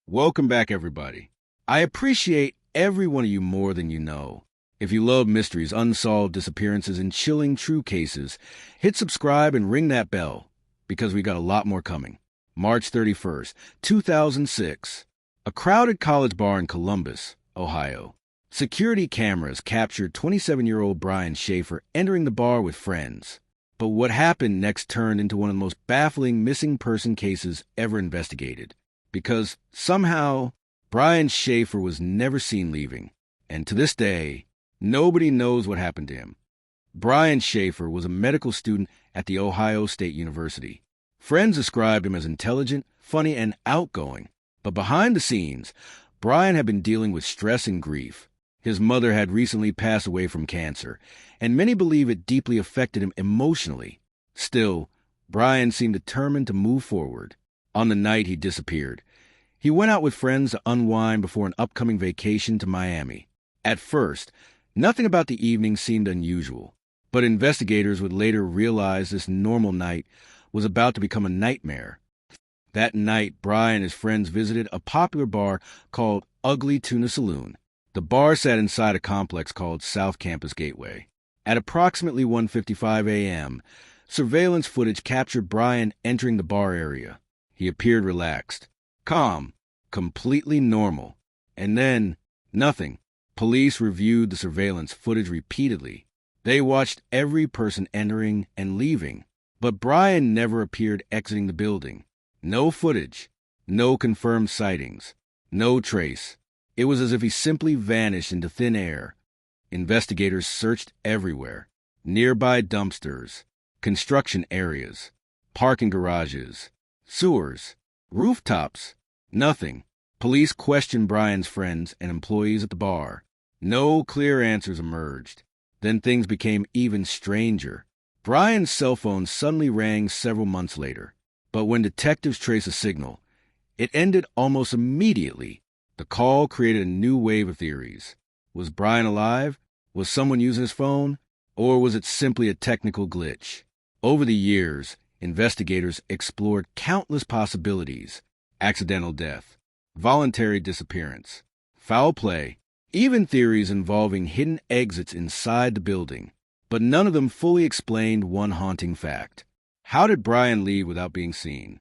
Welcome back, everybody. I appreciate every one of you more than you know. If you love mysteries, unsolved disappearances, and chilling true cases, hit subscribe and ring that bell, because we got a lot more coming. March 31st, 2006. A crowded college bar in Columbus, Ohio. Security cameras captured 27-year-old Brian Shaffer entering the bar with friends. But what happened next turned into one of the most baffling missing person cases ever investigated. Because somehow, Brian Shaffer was never seen leaving. And to this day, nobody knows what happened to him. Brian Shaffer was a medical student at the Ohio State University. Friends described him as intelligent, funny, and outgoing. But behind the scenes, Brian had been dealing with stress and grief. His mother had recently passed away from cancer, and many believe it deeply affected him emotionally. Still, Brian seemed determined to move forward. On the night he disappeared, he went out with friends to unwind before an upcoming vacation to Miami. At first, nothing about the evening seemed unusual, but investigators would later realize this normal night was about to become a nightmare. That night, Brian and his friends visited a popular bar called Ugly Tuna Saloona. The bar sat inside a complex called South Campus Gateway. At approximately 1:55 a.m., surveillance footage captured Brian entering the bar area. He appeared relaxed, calm, completely normal. And then, nothing. Police reviewed the surveillance footage repeatedly. They watched every person entering and leaving. But Brian never appeared exiting the building. No footage, no confirmed sightings, no trace. It was as if he simply vanished into thin air. Investigators searched everywhere. Nearby dumpsters, construction areas, parking garages, sewers, rooftops. Nothing. Police questioned Brian's friends and employees at the bar. No clear answers emerged. Then things became even stranger. Brian's cell phone suddenly rang several months later. But when detectives traced a signal, it ended almost immediately. The call created a new wave of theories. Was Brian alive? Was someone using his phone? Or was it simply a technical glitch? Over the years, investigators explored countless possibilities: accidental death, voluntary disappearance, foul play, even theories involving hidden exits inside the building. But none of them fully explained one haunting fact. How did Brian leave without being seen?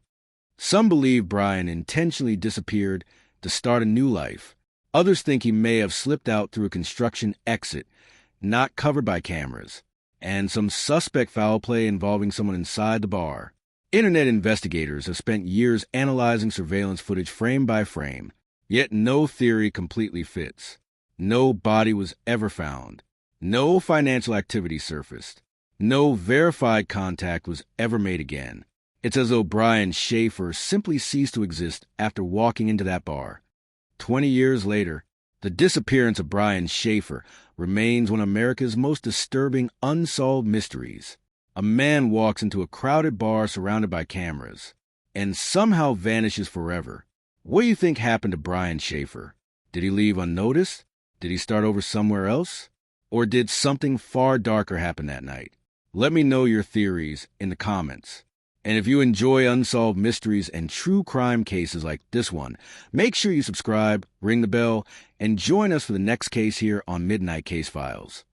Some believe Brian intentionally disappeared to start a new life. Others think he may have slipped out through a construction exit, not covered by cameras, and some suspect foul play involving someone inside the bar. Internet investigators have spent years analyzing surveillance footage frame by frame, yet no theory completely fits. No body was ever found. No financial activity surfaced. No verified contact was ever made again. It's as though Brian Shaffer simply ceased to exist after walking into that bar. 20 years later, the disappearance of Brian Shaffer remains one of America's most disturbing unsolved mysteries. A man walks into a crowded bar surrounded by cameras and somehow vanishes forever. What do you think happened to Brian Shaffer? Did he leave unnoticed? Did he start over somewhere else? Or did something far darker happen that night? Let me know your theories in the comments. And if you enjoy unsolved mysteries and true crime cases like this one, make sure you subscribe, ring the bell, and join us for the next case here on Midnight Case Files.